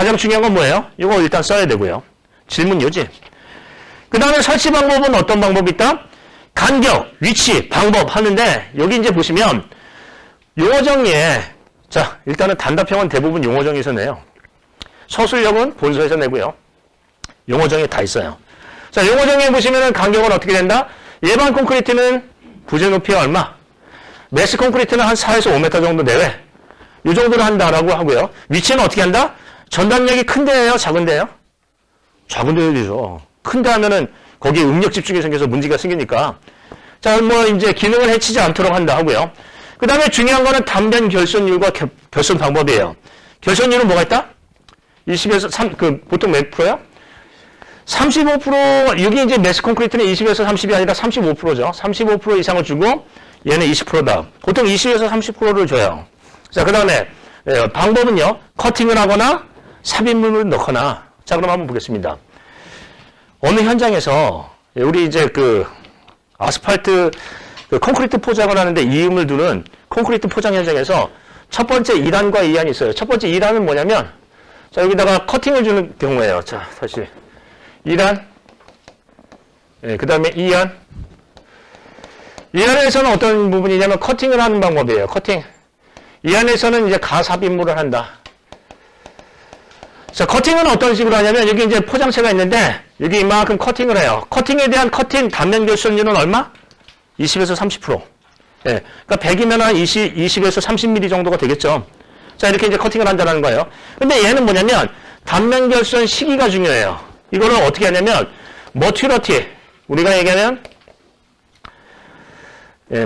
가장 중요한 건 뭐예요? 이거 일단 써야 되고요. 질문 요지. 그 다음에 설치 방법은 어떤 방법이 있다? 간격, 위치, 방법 하는데 여기 이제 보시면 용어 정리에 자 일단은 단답형은 대부분 용어 정리에서 내요. 서술형은 본서에서 내고요. 용어 정리에 다 있어요. 자 용어 정리에 보시면은 간격은 어떻게 된다? 일반 콘크리트는 부재 높이가 얼마? 메스 콘크리트는 한 4에서 5m 정도 내외. 이 정도로 한다라고 하고요. 위치는 어떻게 한다? 전단력이 큰 데예요? 작은 데예요? 작은 데죠. 큰 데 하면은 거기에 응력 집중이 생겨서 문제가 생기니까. 자, 뭐 이제 기능을 해치지 않도록 한다 하고요. 그 다음에 중요한 거는 단면 결손율과 결손 방법이에요. 결손율은 뭐가 있다? 20에서 3, 보통 몇 프로야? 35%, 여기 이제 메스 콘크리트는 20에서 30이 아니라 35%죠. 35% 이상을 주고 얘는 20%다. 보통 20에서 30%를 줘요. 자, 그 다음에 방법은요. 커팅을 하거나 삽입물을 넣거나. 자, 그럼 한번 보겠습니다. 어느 현장에서 우리 이제 아스팔트 콘크리트 포장을 하는데 이음을 두는 콘크리트 포장 현장에서 첫 번째 1안과 2안이 있어요. 첫 번째 1안은 뭐냐면 자, 여기다가 커팅을 주는 경우예요. 자, 다시 1안 그 다음에 2안 2안에서는 어떤 부분이냐면 커팅을 하는 방법이에요. 커팅 2안에서는 이제 가삽입물을 한다. 자, 커팅은 어떤 식으로 하냐면 여기 이제 포장체가 있는데 여기 이만큼 커팅을 해요. 커팅에 대한 커팅 단면 결손율은 얼마? 20에서 30%. 예. 그러니까 100이면 한 20에서 30mm 정도가 되겠죠. 자, 이렇게 이제 커팅을 한다는 거예요. 근데 얘는 뭐냐면 단면 결손 시기가 중요해요. 이거를 어떻게 하냐면 머티러티 우리가 얘기하면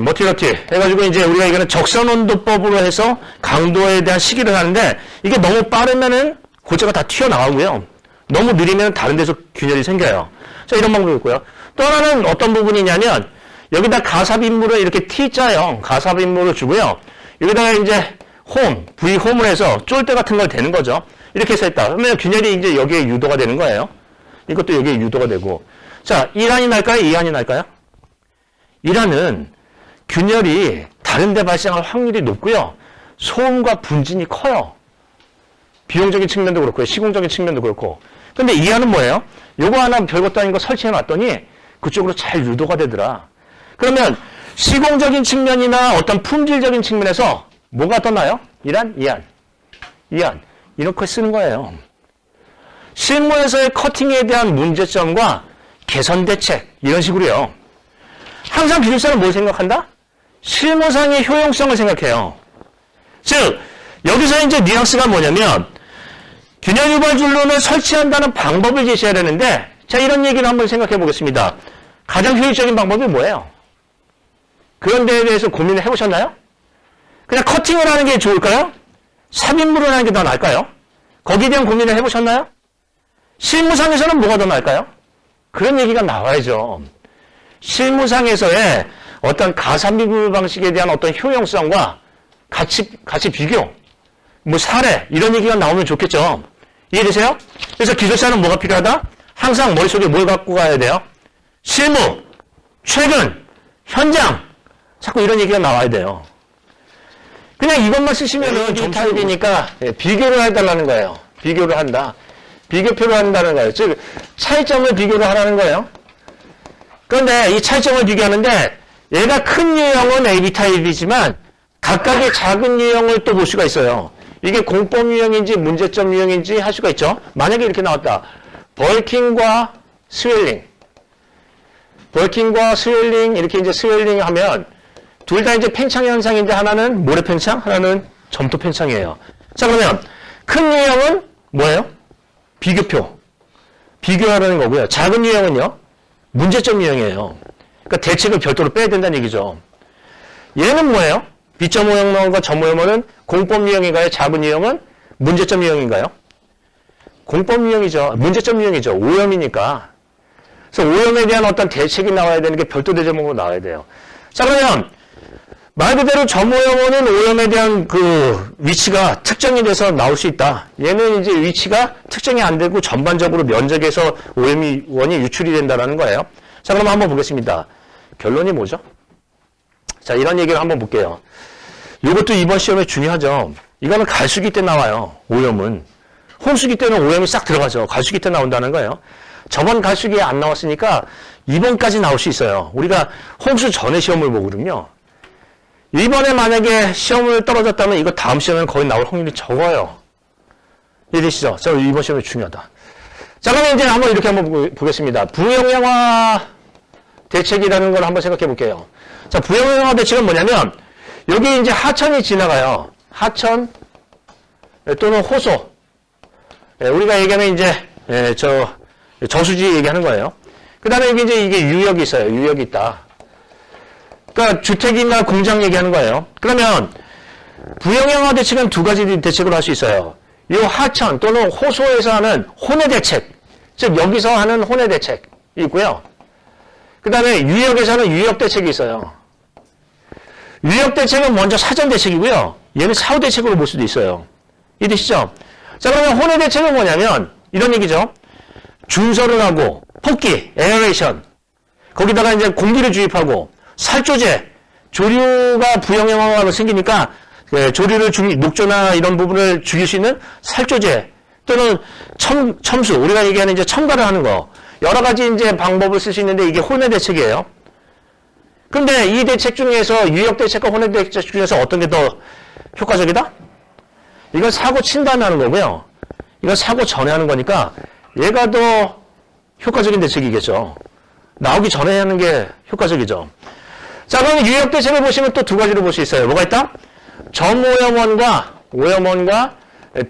머티러티 해가지고 이제 우리가 얘기하는 적선온도법으로 해서 강도에 대한 시기를 하는데 이게 너무 빠르면은 고체가 다 튀어나가고요. 너무 느리면 다른 데서 균열이 생겨요. 자, 이런 방법이 있고요. 또 하나는 어떤 부분이냐면 여기다 가삽입물을 이렇게 T자형 가삽입물을 주고요. 여기다가 이제 V홈을 해서 쫄대 같은 걸 대는 거죠. 이렇게 해서 했다. 그러면 균열이 이제 여기에 유도가 되는 거예요. 이것도 여기에 유도가 되고. 자, 1안이 날까요? 2안이 날까요? 1안은 균열이 다른 데 발생할 확률이 높고요. 소음과 분진이 커요. 비용적인 측면도 그렇고요. 시공적인 측면도 그렇고. 근데 2안은 뭐예요? 요거 하나 별것도 아닌 거 설치해 놨더니 그쪽으로 잘 유도가 되더라. 그러면 시공적인 측면이나 어떤 품질적인 측면에서 뭐가 더 나아요? 1안, 2안. 2안. 이렇게 쓰는 거예요. 실무에서의 커팅에 대한 문제점과 개선 대책 이런 식으로요. 항상 기술사는 뭘 생각한다? 실무상의 효용성을 생각해요. 즉 여기서 이제 뉘앙스가 뭐냐면 균열 유발줄로는 설치한다는 방법을 제시해야 되는데 자 이런 얘기를 한번 생각해 보겠습니다. 가장 효율적인 방법이 뭐예요? 그런 데에 대해서 고민을 해보셨나요? 그냥 커팅을 하는 게 좋을까요? 삽입물을 하는 게 더 나을까요? 거기에 대한 고민을 해보셨나요? 실무상에서는 뭐가 더 나을까요? 그런 얘기가 나와야죠. 실무상에서의 어떤 가삽입물 방식에 대한 어떤 효용성과 같이 비교, 뭐 사례 이런 얘기가 나오면 좋겠죠. 이해되세요? 그래서 기술사는 뭐가 필요하다? 항상 머릿속에 뭘 갖고 가야 돼요? 실무, 최근, 현장 자꾸 이런 얘기가 나와야 돼요. 그냥 이것만 쓰시면은 타입이니까 비교를 해달라는 거예요. 비교를 한다. 비교표를 한다는 거예요. 즉 차이점을 비교를 하라는 거예요. 그런데 이 차이점을 비교하는데 얘가 큰 유형은 AB 타입이지만 각각의 작은 유형을 또 볼 수가 있어요. 이게 공법 유형인지 문제점 유형인지 할 수가 있죠. 만약에 이렇게 나왔다. 벌킹과 스웰링. 벌킹과 스웰링 이렇게 이제 스웰링 하면 둘 다 이제 팽창 현상인데 하나는 모래 팽창, 하나는 점토 팽창이에요. 자 그러면 큰 유형은 뭐예요? 비교표. 비교하라는 거고요. 작은 유형은요. 문제점 유형이에요. 그러니까 대책을 별도로 빼야 된다는 얘기죠. 얘는 뭐예요? B점 오형과 점 오형은 공법 유형인가요? 작은 유형은 문제점 유형인가요? 공법 유형이죠. 문제점 유형이죠. 오형이니까. 그래서 오형에 대한 어떤 대책이 나와야 되는 게 별도 대제목으로 나와야 돼요. 자 그러면 말 그대로 점 오형은 오형에 대한 그 위치가 특정이 돼서 나올 수 있다. 얘는 이제 위치가 특정이 안 되고 전반적으로 면적에서 오형이 유출이 된다는 거예요. 자 그럼 한번 보겠습니다. 결론이 뭐죠? 자 이런 얘기를 한번 볼게요. 이것도 이번 시험에 중요하죠. 이거는 갈수기 때 나와요. 오염은. 홍수기 때는 오염이 싹 들어가죠. 갈수기 때 나온다는 거예요. 저번 갈수기에 안 나왔으니까 이번까지 나올 수 있어요. 우리가 홍수 전에 시험을 보거든요. 이번에 만약에 시험을 떨어졌다면 이거 다음 시험에는 거의 나올 확률이 적어요. 이해되시죠? 자, 이번 시험이 중요하다. 자, 그러면 이제 한번 이렇게 한번 보겠습니다. 부영양화 대책이라는 걸 한번 생각해 볼게요. 자, 부영양화 대책은 뭐냐면 여기 이제 하천이 지나가요. 하천 또는 호소. 우리가 얘기하면 이제 저수지 얘기하는 거예요. 그 다음에 여기 이제 이게 유역이 있어요. 유역이 있다. 그러니까 주택이나 공장 얘기하는 거예요. 그러면 부영양화 대책은 두 가지 대책으로 할 수 있어요. 이 하천 또는 호소에서 하는 혼해 대책, 즉 여기서 하는 혼해 대책이 있고요. 그 다음에 유역에서 하는 유역 대책이 있어요. 유역 대책은 먼저 사전 대책이고요. 얘는 사후 대책으로 볼 수도 있어요. 이해되시죠? 자, 그러면 혼해 대책은 뭐냐면 이런 얘기죠. 준설을 하고 폭기, 에어레이션, 거기다가 이제 공기를 주입하고 살조제, 조류가 부영양화가 생기니까 조류를 녹조나 이런 부분을 죽일 수 있는 살조제 또는 첨수, 우리가 얘기하는 이제 첨가를 하는 거 여러 가지 이제 방법을 쓸 수 있는데 이게 혼해 대책이에요. 근데 이 대책 중에서 유역 대책과 혼해 대책 중에서 어떤 게 더 효과적이다? 이건 사고 친 다음에 하는 거고요. 이건 사고 전에 하는 거니까 얘가 더 효과적인 대책이겠죠. 나오기 전에 하는 게 효과적이죠. 자, 그럼 유역 대책을 보시면 또 두 가지로 볼 수 있어요. 뭐가 있다? 점오염원과 오염원과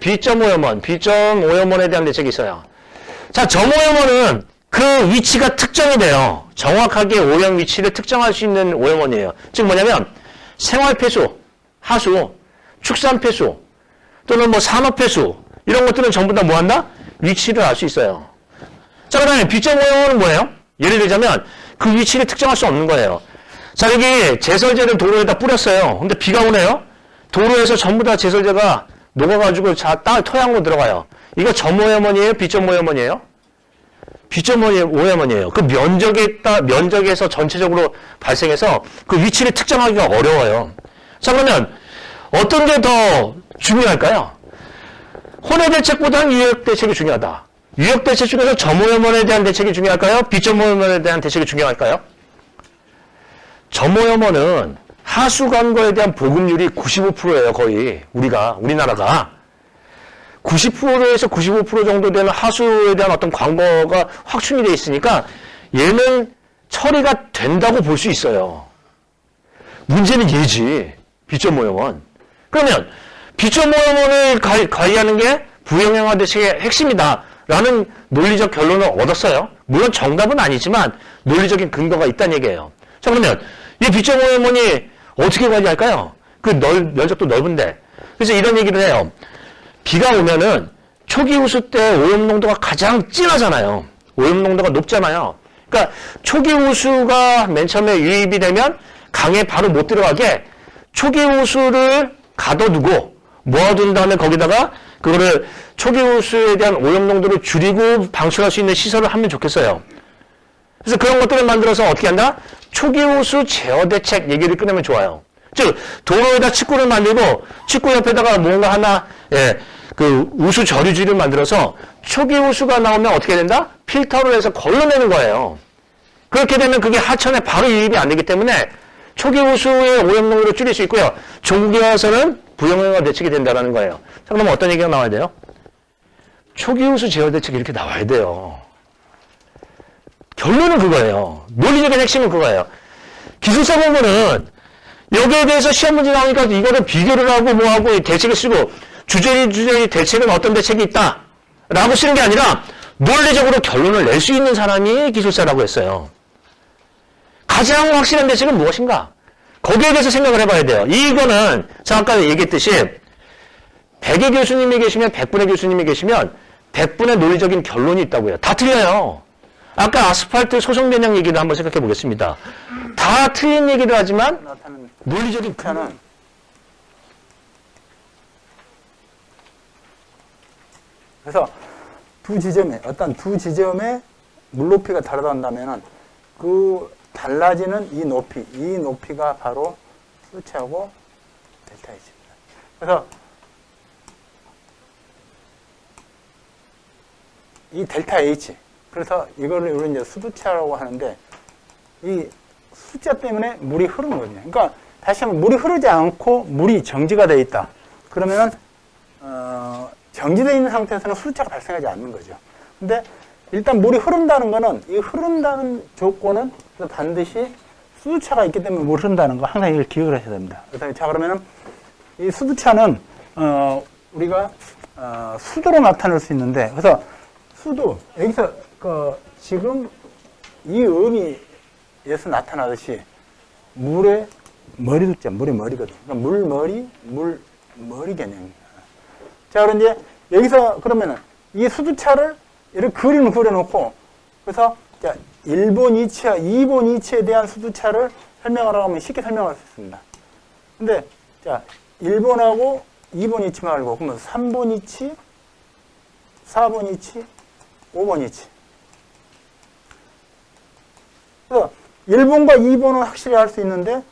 비점 오염원, 비점 오염원에 대한 대책이 있어요. 자, 점오염원은 그 위치가 특정이 돼요. 정확하게 오염 위치를 특정할 수 있는 오염원이에요. 즉 뭐냐면 생활폐수, 하수, 축산폐수 또는 뭐 산업폐수 이런 것들은 전부 다 뭐한다? 위치를 알 수 있어요. 자, 그 다음에 비점 오염원은 뭐예요? 예를 들자면 그 위치를 특정할 수 없는 거예요. 자, 여기 제설제를 도로에다 뿌렸어요. 근데 비가 오네요. 도로에서 전부 다 제설제가 녹아가지고 땅 토양으로 들어가요. 이거 점오염원이에요? 비점 오염원이에요? 비점 오염원이에요. 그 면적에서 전체적으로 발생해서 그 위치를 특정하기가 어려워요. 자, 그러면 어떤 게 더 중요할까요? 혼해 대책보다는 유역 대책이 중요하다. 유역 대책 중에서 점오염원에 대한 대책이 중요할까요? 비점 오염원에 대한 대책이 중요할까요? 점오염원은 하수 관거에 대한 보급률이 95%예요, 거의. 우리나라가. 90%에서 95% 정도 되는 하수에 대한 어떤 관거가 확충이 되어 있으니까 얘는 처리가 된다고 볼 수 있어요. 문제는 얘지. 비점 오염원. 그러면 비점 오염원을 관리하는 게 부영양화 대책의 핵심이다. 라는 논리적 결론을 얻었어요. 물론 정답은 아니지만 논리적인 근거가 있다는 얘기예요. 자, 그러면 이 비점 오염원이 어떻게 관리할까요? 그 면적도 넓은데. 그래서 이런 얘기를 해요. 비가 오면은 초기 우수 때 오염 농도가 가장 진하잖아요. 오염 농도가 높잖아요. 그러니까 초기 우수가 맨 처음에 유입이 되면 강에 바로 못 들어가게 초기 우수를 가둬두고 모아둔 다음에 거기다가 그거를 초기 우수에 대한 오염 농도를 줄이고 방출할 수 있는 시설을 하면 좋겠어요. 그래서 그런 것들을 만들어서 어떻게 한다? 초기 우수 제어 대책 얘기를 꺼내면 좋아요. 즉 도로에다 칩구를 만들고 칩구 옆에다가 뭔가 하나 그 우수 저류지를 만들어서 초기 우수가 나오면 어떻게 된다? 필터를 해서 걸러내는 거예요. 그렇게 되면 그게 하천에 바로 유입이 안 되기 때문에 초기 우수의 오염 농도를 줄일 수 있고요. 종국에 와서는 부영양화 대책이 된다는 거예요. 자, 그러면 어떤 얘기가 나와야 돼요? 초기 우수 제어 대책이 이렇게 나와야 돼요. 결론은 그거예요. 논리적인 핵심은 그거예요. 기술사 공부는 여기에 대해서 시험 문제 나오니까 이거를 비교를 하고 뭐하고 대책을 쓰고 주제의 대책은 어떤 대책이 있다 라고 쓰는 게 아니라 논리적으로 결론을 낼 수 있는 사람이 기술사라고 했어요. 가장 확실한 대책은 무엇인가? 거기에 대해서 생각을 해봐야 돼요. 이거는 제가 아까 얘기했듯이 100의 교수님이 계시면 100분의 교수님이 계시면 100분의 논리적인 결론이 있다고요. 다 틀려요. 아까 아스팔트 소성 변형 얘기를 한번 생각해 보겠습니다. 다 틀린 얘기를 하지만 논리적인 근거는 그래서 어떤 두 지점의 물높이가 다르다면은 그 달라지는 이 높이가 바로 H하고 델타 H입니다. 그래서 이 델타 H. 그래서 이거를 우리 이제 수두차라고 하는데, 이 숫자 때문에 물이 흐르는 거거든요. 그러니까 다시 한번 물이 흐르지 않고 물이 정지가 되어 있다. 그러면은, 정지되어 있는 상태에서는 수두차가 발생하지 않는 거죠. 근데 일단 물이 흐른다는 거는, 이 흐른다는 조건은 반드시 수두차가 있기 때문에 물이 흐른다는 거 항상 이걸 기억을 하셔야 됩니다. 그래서 자, 그러면은 이 수두차는, 우리가, 수도로 나타낼 수 있는데, 그래서 수도, 여기서, 지금 이 의미에서 나타나듯이 물의 머리두자, 물의 머리거든요. 그러니까 물머리 개념입니다. 자, 그럼 이제 여기서 그러면은 이 수두차를 이렇게 그림을 그려놓고, 그래서 자, 1번 이치와 2번 이치에 대한 수두차를 설명하라고 하면 쉽게 설명할 수 있습니다. 근데, 자, 1번하고 2번 이치 말고, 그러면 3번 이치, 4번 이치, 5번 이치. 그래서 1번과 2번은 확실히 할 수 있는데,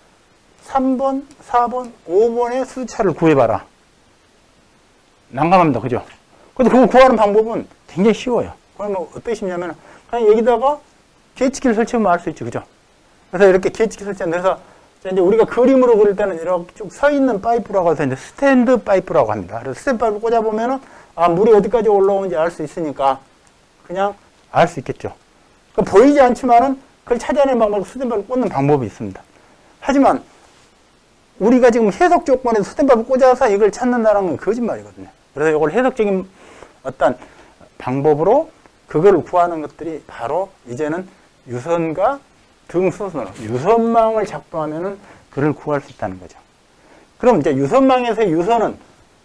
3번, 4번, 5번의 수두차를 구해봐라. 난감합니다. 그죠? 근데 그거 구하는 방법은 굉장히 쉬워요. 그러면 어떻게 쉽냐면, 그냥 여기다가 계측기를 설치하면 알 수 있죠. 그죠? 그래서 이렇게 계측기 설치하는데, 그래서 이제 우리가 그림으로 그릴 때는 이렇게 쭉 서 있는 파이프라고 해서 이제 스탠드 파이프라고 합니다. 그래서 스탠드 파이프 꽂아보면은, 아, 물이 어디까지 올라오는지 알 수 있으니까 그냥 알 수 있겠죠. 보이지 않지만은 그걸 찾아내는 방법으로 스탠드 파이프 꽂는 방법이 있습니다. 하지만 우리가 지금 해석 조건에서 스탠드 파이프 꽂아서 이걸 찾는다는 건 거짓말이거든요. 그래서 이걸 해석적인 어떤 방법으로 그걸 구하는 것들이 바로 이제는 유선과 등 수선으로 유선망을 작동하면은 그를 구할 수 있다는 거죠. 그럼 이제 유선망에서의 유선은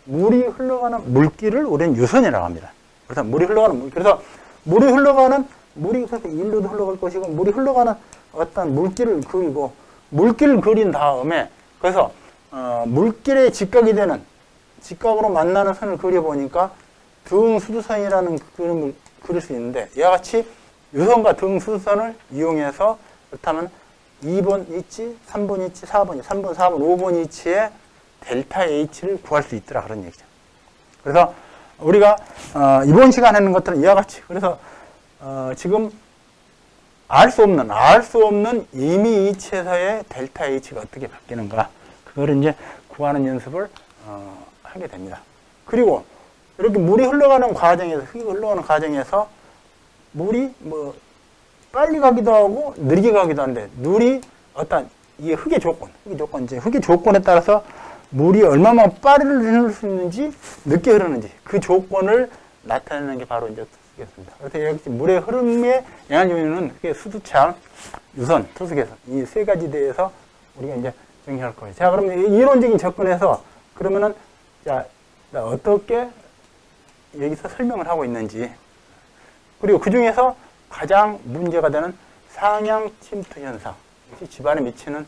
물이 흘러가는 물길을 우리는 유선이라고 합니다. 그래서 물이 흘러가는 물. 그래서 물이 그래서 일로도 흘러갈 것이고 물이 흘러가는 어떤 물길을 그리고 물길을 그린 다음에 그래서 물길에 직각이 되는 직각으로 만나는 선을 그려보니까 등수두선이라는 그림을 그릴 수 있는데 이와 같이 유선과 등수두선을 이용해서 그렇다면 2번 이치, 3번 이치, 4번 이치, 3번, 4번, 5번 이치의 델타 H를 구할 수 있더라 그런 얘기죠. 그래서 우리가 이번 시간에 하는 것들은 이와 같이 그래서 지금 알 수 없는 임의 이치에서의 델타 H가 어떻게 바뀌는가 그거를 이제 구하는 연습을 하게 됩니다. 그리고 이렇게 물이 흘러가는 과정에서 흙이 흘러가는 과정에서 물이 뭐 빨리 가기도 하고 느리게 가기도 하는데 물이 어떤 이게 흙의 조건에 따라서 물이 얼마나 빠르게 흐를 수 있는지 늦게 흐르는지 그 조건을 나타내는 게 바로 이제 투수계수입니다. 그래서 여기 물의 흐름에 영향을 주는 그게 수두차, 유선, 투수계수 이 세 가지 대해서 우리가 이제 정리할 거예요. 자, 그러면 이론적인 접근에서 그러면은 자 어떻게 여기서 설명을 하고 있는지 그리고 그 중에서 가장 문제가 되는 상향 침투 현상, 집안에 미치는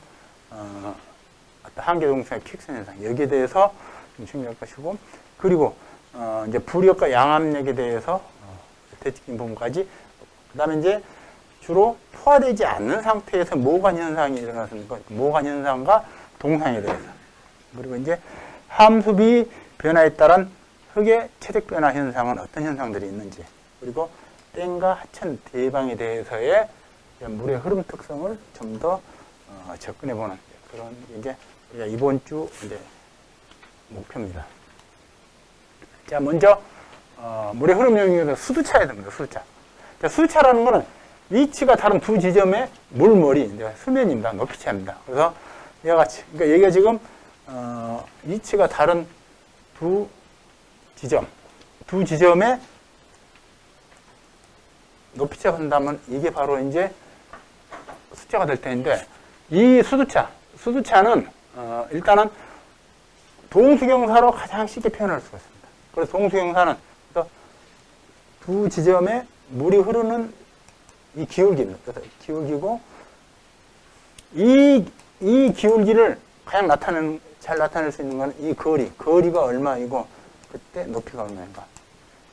어떤 한계동성의 킥선 현상 여기에 대해서 좀 중요할 것이고 그리고 이제 부력과 양압력에 대해서 대칭 부분까지 그다음에 이제 주로 포화되지 않는 상태에서 모관 현상이 일어나는 것, 모관 현상과 동상에 대해서 그리고 이제 함수비 변화에 따른 흙의 체적 변화 현상은 어떤 현상들이 있는지 그리고 땡과 하천 대방에 대해서의 물의 흐름 특성을 좀 더 접근해 보는 그런 게 이제 우리가 이번 주 이제 목표입니다. 자, 먼저 물의 흐름 영역에서 수두차에 됩니다. 수두차. 자, 수두차라는 것은 위치가 다른 두 지점의 물머리, 이제 수면입니다. 높이차입니다. 그래서 이와 같이 그러니까 여기가 지금 위치가 다른 두 지점의 높이차 한다면 이게 바로 이제 숫자가 될 텐데 이 수두차는 일단은 동수경사로 가장 쉽게 표현할 수가 있습니다. 그래서 동수경사는 두 지점에 물이 흐르는 이 기울기입니다. 그래서 기울기고 이 기울기를 가장 잘 나타낼 수 있는 것은 이 거리가 얼마이고 그때 높이가 얼마인가.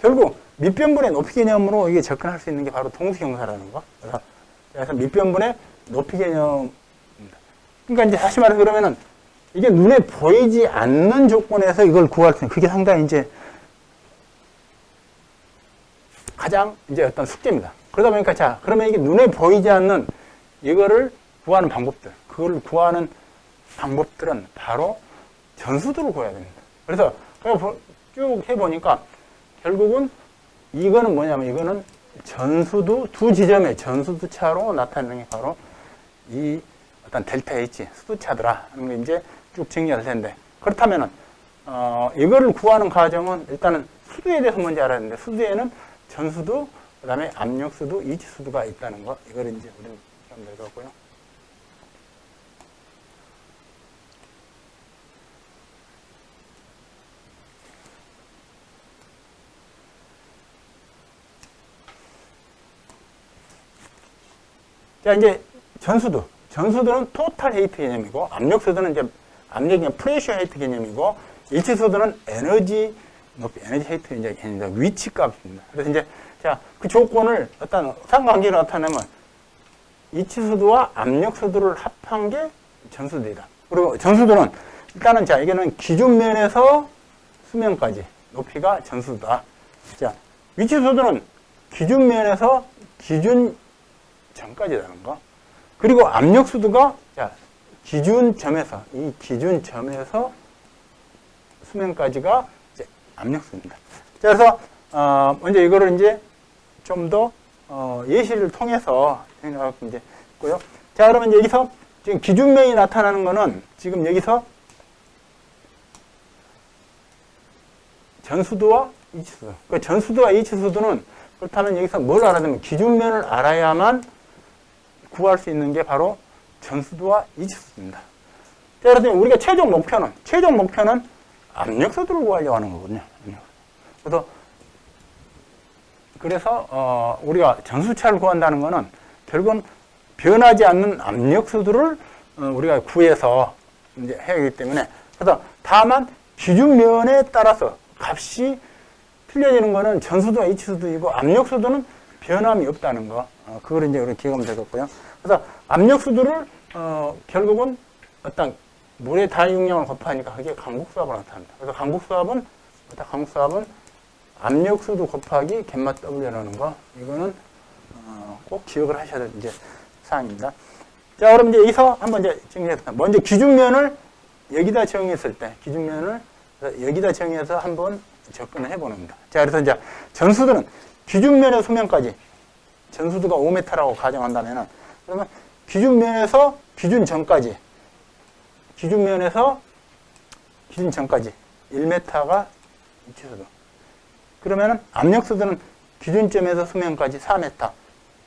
결국 밑변분의 높이 개념으로 이게 접근할 수 있는 게 바로 동수경사라는 거. 그래서 밑변분의 높이 개념입니다. 그러니까 이제 다시 말해서 그러면은 이게 눈에 보이지 않는 조건에서 이걸 구할 수 있는 그게 상당히 이제 가장 이제 어떤 숙제입니다. 그러다 보니까 자, 그러면 이게 눈에 보이지 않는 이거를 구하는 방법들, 그걸 구하는 방법들은 바로 전수도를 구해야 됩니다. 그래서 쭉 해보니까 결국은 이거는 뭐냐면 이거는 전수도 두 지점의 전수도 차로 나타내는 게 바로 이 어떤 델타 H 수도차더라 하는 게 이제 쭉 정리가 될 텐데, 그렇다면은 이거를 구하는 과정은 일단은 수도에 대해서 먼저 알아야 되는데, 수도에는 전수도, 그 다음에 압력수도, 이치수도가 있다는 거, 이걸 이제 우리는 하면 될 것 같고요. 자, 이제 전수도. 전수도는 토탈 헤이트 개념이고, 압력수도는 이제 압력이 프레셔 헤이트 개념이고, 이치수도는 에너지 헤이트 이제 개념입니다. 위치 값입니다. 그래서 이제 자, 그 조건을 어떤 상관관계로 나타내면 이치수도와 압력수도를 합한 게 전수도이다. 그리고 전수도는 일단은 자, 이게는 기준면에서 수면까지 높이가 전수도다. 자, 위치수도는 기준면에서 기준 점까지라는 거. 그리고 압력수도가 자, 기준점에서 이 기준점에서 수면까지가 이제 압력수입니다. 자, 그래서 먼저 이거를 이제 좀 더 예시를 통해서 생각하고 이제 있고요. 자, 그러면 여기서 지금 기준면이 나타나는 거는 지금 여기서 전수도와 이치수도. 그 전수도와 이치수도는 그렇다면 여기서 뭘 알아야 되면 기준면을 알아야만 구할 수 있는 게 바로 전수도와 이치수도입니다. 자, 그래서 우리가 최종 목표는 압력수도를 구하려고 하는 거거든요. 그래서 우리가 전수차를 구한다는 것은 결국은 변하지 않는 압력수도를 우리가 구해서 이제 해야 하기 때문에, 그래서 다만 기준면에 따라서 값이 틀려지는 것은 전수도와 이치수도이고, 압력수도는 변함이 없다는 거. 그걸 이제 우리 기억하면 되겠고요. 그래서 압력수도를 결국은 어떤 물의 다용량을 곱하니까 그게 강국수압으로 나타납니다. 그래서 강국수압은 압력수도 곱하기 갯마 W라는 거, 이거는 꼭 기억을 하셔야 될 이제 사항입니다. 자, 그럼 이제 여기서 한번 이제 정리해봅니다. 먼저 기준면을 여기다 정했을 때, 기준면을 여기다 정해서 한번 접근을 해보는 겁니다. 자, 그래서 이제 전수도는 기준면의 수면까지, 전수도가 5m라고 가정한다면은, 그러면 기준면에서 기준점까지, 기준면에서 기준점까지 1m가 이치수도. 그러면은 압력수도는 기준점에서 수면까지 4m.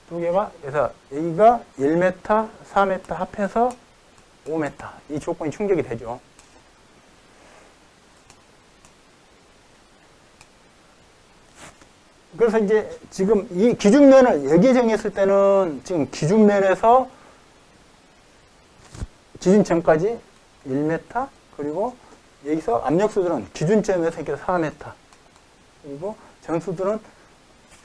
두 개가, 그래서 여기가 1m, 4m 합해서 5m. 이 조건이 충족이 되죠. 그래서 이제 지금 이 기준면을 여기에 정했을 때는 지금 기준면에서 기준점까지 1m, 그리고 여기서 압력수도는 기준점에서 이렇게 4m, 그리고 전수도는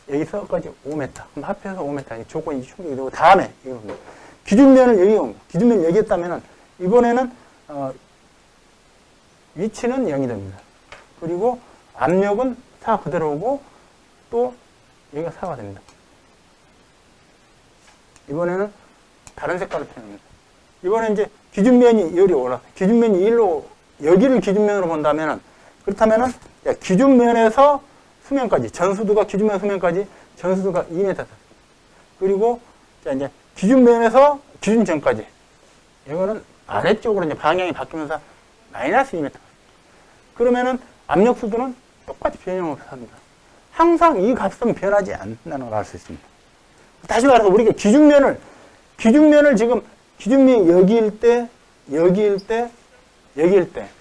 여기서까지 5m. 그럼 합해서 5m. 이 조건이 충족이 되고, 다음에 기준면을 기준면 여기 했다면은 이번에는 위치는 0이 됩니다. 그리고 압력은 4 그대로 오고, 또 여기가 4가 됩니다. 이번에는 다른 색깔을 표현합니다. 이번에 이제 기준면이 열이 올라서 기준면이 1로 여기를 기준면으로 본다면은, 그렇다면은 기준면에서 수면까지, 전수도가 기준면 수면까지 전수도가 2m. 그리고 자, 이제 기준면에서 기준점까지, 이거는 아래쪽으로 이제 방향이 바뀌면서 마이너스 2m. 그러면은 압력수도는 똑같이 변형 없이 합니다. 항상 이 값은 변하지 않는다는 걸 알 수 있습니다. 다시 말해서 우리가 기준면을 지금 기준면이 여기일 때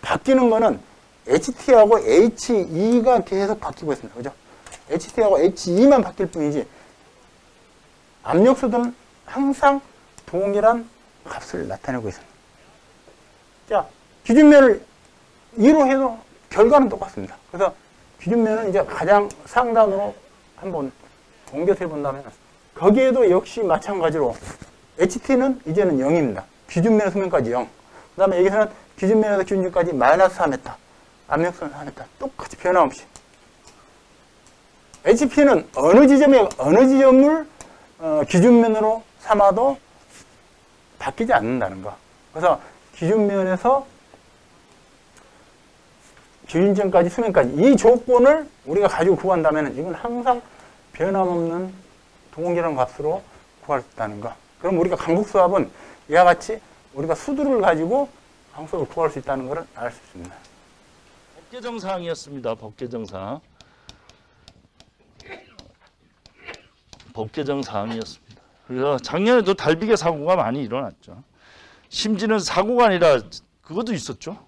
바뀌는 거는 HT하고 HE가 계속 바뀌고 있습니다. 그죠? HT하고 HE만 바뀔 뿐이지 압력수도는 항상 동일한 값을 나타내고 있습니다. 자, 기준면을 2로 해도 결과는 똑같습니다. 그래서 기준면은 이제 가장 상단으로 한번 옮겨서 해본다면, 거기에도 역시 마찬가지로 HT는 이제는 0입니다. 기준면에서 수면까지 0. 그 다음에 여기서는 기준면에서 기준점까지 마이너스 4m. 압력수는 4m. 똑같이 변함없이. HP는 어느 지점을 기준면으로 삼아도 바뀌지 않는다는 거. 그래서 기준면에서 기준점까지 수면까지 이 조건을 우리가 가지고 구한다면 이건 항상 변함없는 동공계량 값으로 구할 수 있다는 거. 그럼 우리가 강북수압은 이와 같이 우리가 수두를 가지고 강수압을 구할 수 있다는 것을 알 수 있습니다. 법개정사항이었습니다. 법개정사항. 법개정사항이었습니다. 그래서 작년에도 달비계 사고가 많이 일어났죠. 심지어는 사고가 아니라 그것도 있었죠.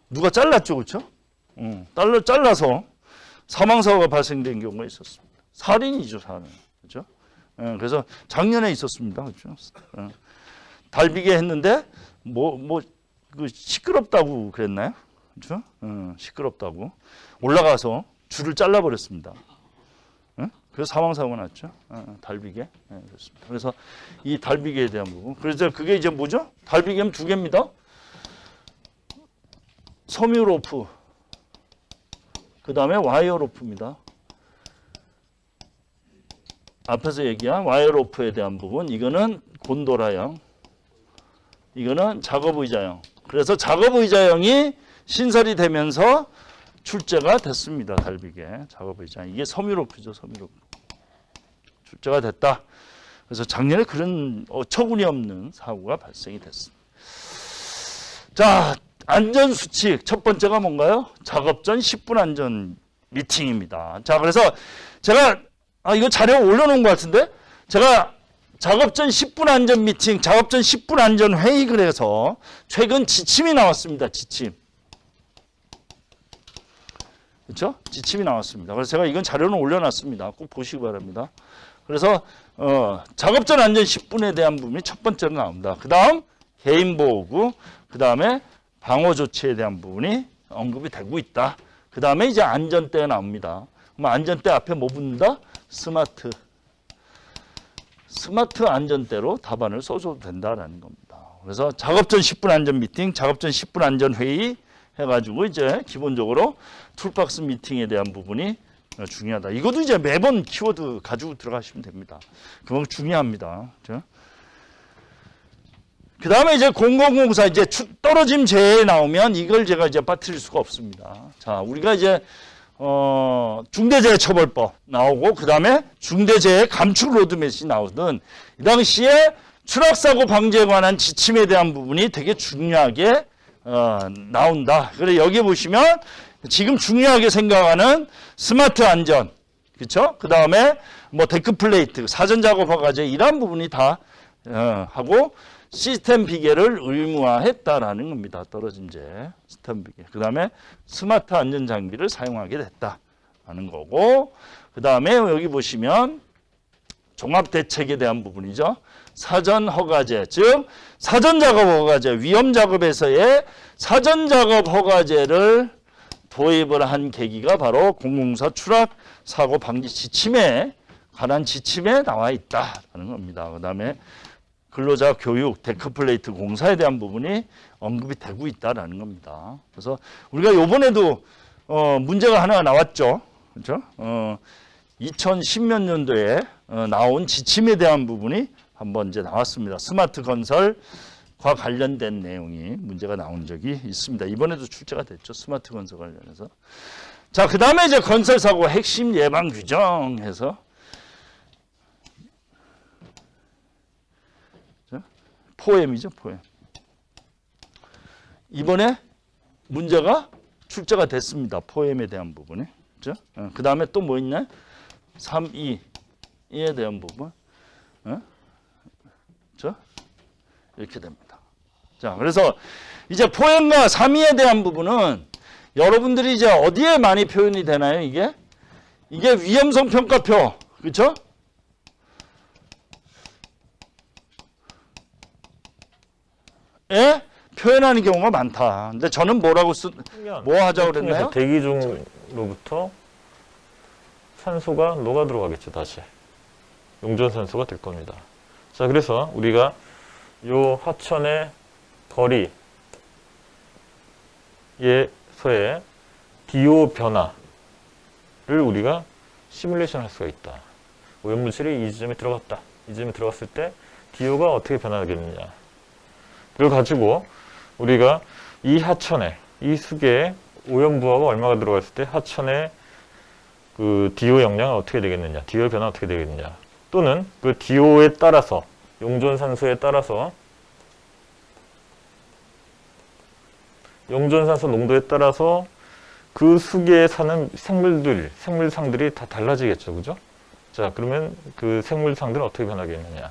누가 잘랐죠, 그렇죠? 잘라서 사망사고가 발생된 경우가 있었습니다. 살인이죠, 살인. 그렇죠? 그래서 작년에 있었습니다, 그렇죠? 달비계 했는데 그 시끄럽다고 그랬나요? 그렇죠? 시끄럽다고 올라가서 줄을 잘라버렸습니다. 그래서 사망사고가 났죠. 달비계. 그렇습니다. 그래서 이 달비계에 대한 부분. 그래서 그게 이제 뭐죠? 달비계는 두 개입니다. 섬유로프, 그 다음에 와이어로프입니다. 앞에서 얘기한 와이어로프에 대한 부분, 이거는 곤도라형, 이거는 작업의자형. 그래서 작업의자형이 신설이 되면서 출제가 됐습니다. 달비계, 작업의자형. 이게 섬유로프죠, 섬유로프. 출제가 됐다. 그래서 작년에 그런 어처구니 없는 사고가 발생이 됐습니다. 자, 안전수칙 첫 번째가 뭔가요? 작업 전 10분 안전 미팅입니다. 자, 그래서 제가 이거 자료 올려놓은 것 같은데 제가 작업 전 10분 안전 미팅, 작업 전 10분 안전 회의 그래서 최근 지침이 나왔습니다. 지침. 그렇죠? 지침이 나왔습니다. 그래서 제가 이건 자료는 올려놨습니다. 꼭 보시기 바랍니다. 그래서 작업 전 안전 10분에 대한 부분이 첫 번째로 나옵니다. 그 다음 개인보호구, 그 다음에 방어 조치에 대한 부분이 언급이 되고 있다. 그 다음에 이제 안전대가 나옵니다. 그럼 안전대 앞에 뭐 붙는다? 스마트 안전대로 답안을 써줘도 된다라는 겁니다. 그래서 작업 전 10분 안전 미팅, 작업 전 10분 안전 회의 해가지고 이제 기본적으로 툴박스 미팅에 대한 부분이 중요하다. 이것도 이제 매번 키워드 가지고 들어가시면 됩니다. 그건 중요합니다. 그렇죠? 그 다음에 이제 공공공사 이제 떨어짐 재해 나오면 이걸 제가 이제 빠뜨릴 수가 없습니다. 자, 우리가 이제 중대재해처벌법 나오고 그 다음에 중대재해 감축 로드맵이 나오던 이 당시에 추락사고 방지에 관한 지침에 대한 부분이 되게 중요하게 나온다. 그래 여기 보시면 지금 중요하게 생각하는 스마트 안전, 그렇죠? 그 다음에 뭐 데크 플레이트, 사전 작업 허가제 이런 부분이 다 하고. 시스템 비계를 의무화했다라는 겁니다. 떨어진 재 시스템 비계. 그 다음에 스마트 안전 장비를 사용하게 됐다라는 거고, 그 다음에 여기 보시면 종합 대책에 대한 부분이죠. 사전 허가제, 즉 사전 작업 허가제, 위험 작업에서의 사전 작업 허가제를 도입을 한 계기가 바로 공공사 추락 사고 방지 지침에 관한 지침에 나와 있다라는 겁니다. 그 다음에 근로자 교육, 데크플레이트 공사에 대한 부분이 언급이 되고 있다라는 겁니다. 그래서 우리가 이번에도 문제가 하나 나왔죠. 그렇죠? 2010몇 년도에 나온 지침에 대한 부분이 한번 이제 나왔습니다. 스마트 건설과 관련된 내용이 문제가 나온 적이 있습니다. 이번에도 출제가 됐죠. 스마트 건설 관련해서. 자, 그 다음에 이제 건설 사고 핵심 예방 규정해서 포엠이죠, 포엠. 이번에 문제가 출제가 됐습니다. 포엠에 대한 부분이. 그렇죠? 그 다음에 또 뭐 있나요? 3.2에 대한 부분. 그렇죠? 이렇게 됩니다. 자, 그래서 이제 포엠과 3.2에 대한 부분은 여러분들이 이제 어디에 많이 표현이 되나요, 이게? 이게 위험성 평가표. 그렇죠? 에 표현하는 경우가 많다. 근데 저는 뭐라고 뭐 하자고 그랬나요? 대기 중으로부터 산소가 녹아 들어가겠죠. 다시 용존 산소가 될 겁니다. 자, 그래서 우리가 요 하천의 거리에서의 기호 변화를 우리가 시뮬레이션 할 수가 있다. 오염물질이 이 지점에 들어갔다. 이 지점에 들어갔을 때 DO가 어떻게 변하겠느냐. 그걸 가지고 우리가 이 하천에, 이 수계에 오염부하가 얼마가 들어갔을 때 하천에 그 DO 영향은 어떻게 되겠느냐. DO의 변화가 어떻게 되겠느냐. 또는 그 DO에 따라서, 용존산소에 따라서, 용존산소 농도에 따라서 그 수계에 사는 생물들, 생물상들이 다 달라지겠죠. 그죠? 자, 그러면 그 생물상들은 어떻게 변하겠느냐.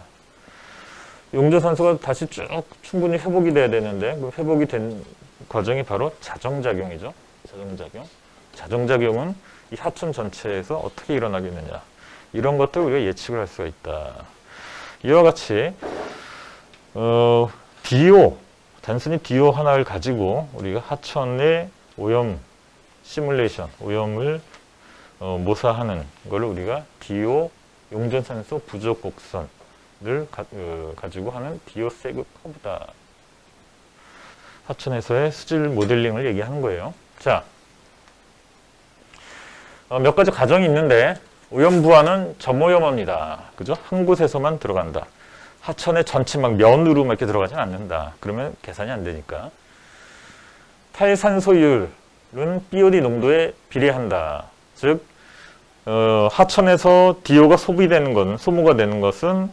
용존산소가 다시 쭉 충분히 회복이 돼야 되는데, 그 회복이 된 과정이 바로 자정작용이죠. 자정작용. 자정작용은 이 하천 전체에서 어떻게 일어나겠느냐. 이런 것들 우리가 예측을 할 수가 있다. 이와 같이, DO, 단순히 DO 하나를 가지고 우리가 하천의 오염 시뮬레이션, 오염을 모사하는 걸 우리가 DO 용존산소 부족 곡선을 가지고 하는 DO 세그 커브다. 하천에서의 수질 모델링을 얘기하는 거예요. 자, 몇 가지 가정이 있는데 오염부하는 점오염합니다. 그죠? 한 곳에서만 들어간다. 하천의 전체 막 면으로 막 이렇게 들어가진 않는다. 그러면 계산이 안 되니까. 탈산소율은 BOD 농도에 비례한다. 즉 하천에서 DO가 소비되는 것은, 소모가 되는 것은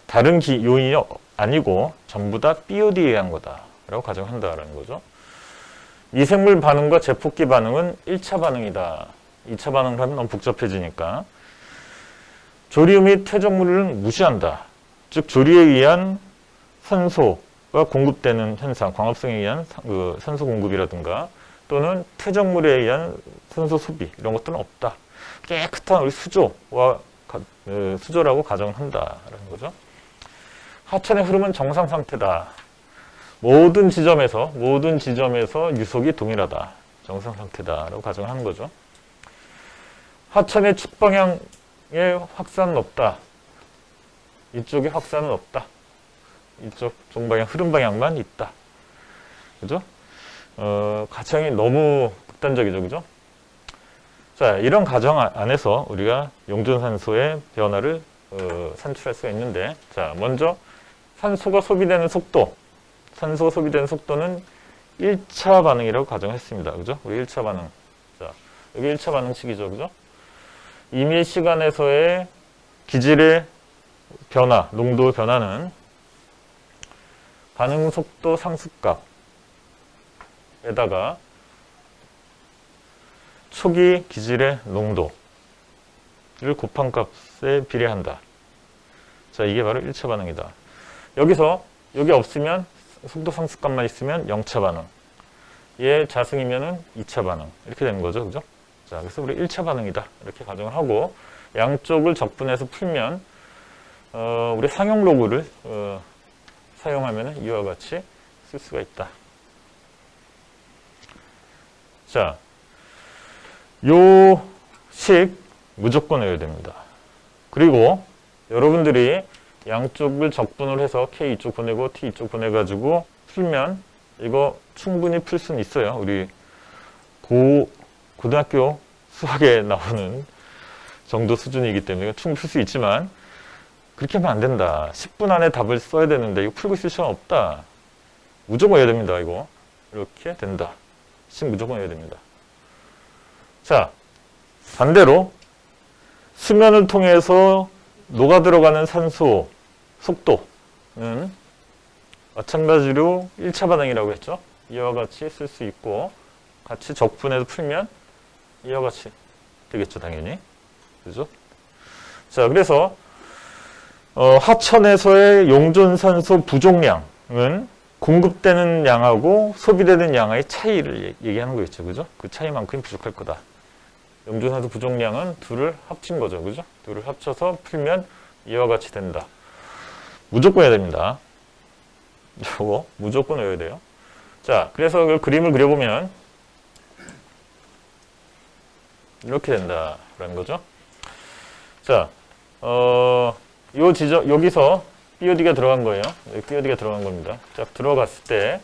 다른 요인이 아니고 전부 다 BOD에 의한 거다 라고 가정한다라는 거죠. 미생물 반응과 제폭기 반응은 1차 반응이다. 2차 반응을 하면 너무 복잡해지니까. 조류 및 퇴적물은 무시한다. 즉 조류에 의한 산소가 공급되는 현상, 광합성에 의한 산소 공급이라든가 또는 퇴적물에 의한 산소 소비 이런 것들은 없다. 깨끗한 우리 수조라고 가정한다라는 거죠. 하천의 흐름은 정상 상태다. 모든 지점에서 유속이 동일하다. 정상 상태다라고 가정하는 거죠. 하천의 축방향의 확산은 없다. 이쪽에 확산은 없다. 이쪽 종방향, 흐름 방향만 있다. 그죠? 가정이 너무 극단적이죠. 그죠? 자, 이런 가정 안에서 우리가 용존산소의 변화를 산출할 수가 있는데, 자, 먼저 산소가 소비되는 속도. 산소가 소비되는 속도는 1차 반응이라고 가정했습니다. 그죠? 우리 1차 반응. 자, 여기 1차 반응식이죠. 그죠? 임의 시간에서의 기질의 변화, 농도 변화는 반응 속도 상수값에다가 초기 기질의 농도를 곱한 값에 비례한다. 자, 이게 바로 1차 반응이다. 여기서 여기 없으면 속도 상수값만 있으면 0차 반응. 얘 자승이면은 2차 반응. 이렇게 되는 거죠. 그죠? 자, 그래서 우리 1차 반응이다. 이렇게 가정을 하고 양쪽을 적분해서 풀면 우리 상용 로그를 사용하면 이와 같이 쓸 수가 있다. 자, 요 식 무조건 외워야 됩니다. 그리고 여러분들이 양쪽을 적분을 해서 K 이쪽 보내고 T 이쪽 보내가지고 풀면 이거 충분히 풀 수는 있어요. 우리 고등학교 수학에 나오는 정도 수준이기 때문에 충분히 풀 수 있지만 그렇게 하면 안 된다. 10분 안에 답을 써야 되는데 이거 풀고 있을 시간 없다. 무조건 해야 됩니다. 이거 이렇게 된다. 무조건 해야 됩니다. 자, 반대로 수면을 통해서 녹아 들어가는 산소 속도는 마찬가지로 1차 반응이라고 했죠. 이와 같이 쓸 수 있고 같이 적분해서 풀면 이와 같이 되겠죠. 당연히. 그죠? 자, 그래서 하천에서의 용존산소 부족량은 공급되는 양하고 소비되는 양의 차이를 얘기하는 거겠죠. 그죠? 그 차이만큼 부족할 거다. 용존산소 부족량은 둘을 합친 거죠. 그죠? 둘을 합쳐서 풀면 이와 같이 된다. 무조건 해야 됩니다. 이거 무조건 외워야 돼요. 자, 그래서 그 그림을 그려보면 이렇게 된다라는 거죠. 자, 요 지점, 여기서 BOD가 들어간 거예요. 여기 BOD가 들어간 겁니다. 자, 들어갔을 때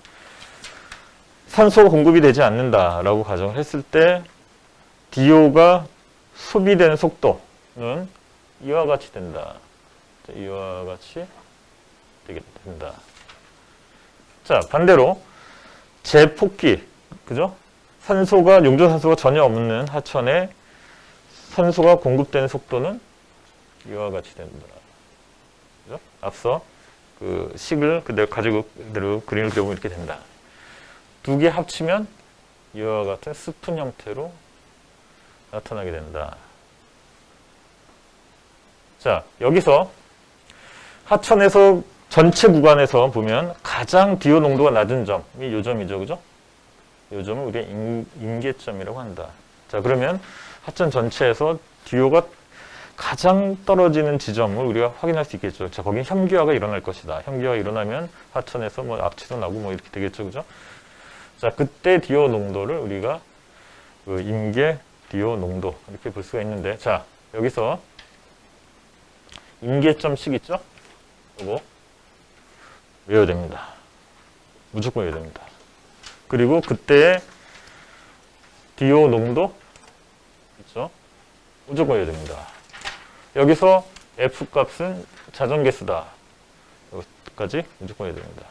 산소가 공급이 되지 않는다라고 가정을 했을 때 DO가 소비되는 속도는 이와 같이 된다. 자, 이와 같이 된다. 자, 반대로 제폭기, 그죠? 용존산소가 전혀 없는 하천에 산소가 공급되는 속도는 이와 같이 된다. 그죠? 앞서 그 식을 그대로 그림을 그려보면 이렇게 된다. 두 개 합치면 이와 같은 스푼 형태로 나타나게 된다. 자, 여기서 하천에서 전체 구간에서 보면 가장 DO 농도가 낮은 점이 이 점이죠. 그죠? 이 점을 우리가 임계점이라고 한다. 자, 그러면 하천 전체에서 DO가 가장 떨어지는 지점을 우리가 확인할 수 있겠죠. 자, 거긴 현기화가 일어날 것이다. 현기화가 일어나면 하천에서 뭐 악취도 나고 뭐 이렇게 되겠죠. 그죠? 자, 그때 DO 농도를 우리가 그 임계 DO 농도 이렇게 볼 수가 있는데, 자, 여기서 임계점식 있죠? 이거 외워야 됩니다. 무조건 외워야 됩니다. 그리고 그때의 DO 농도 있죠? 무조건 외워야 됩니다. 여기서 F 값은 자전개수다. 여기까지 무조건 외워야 됩니다.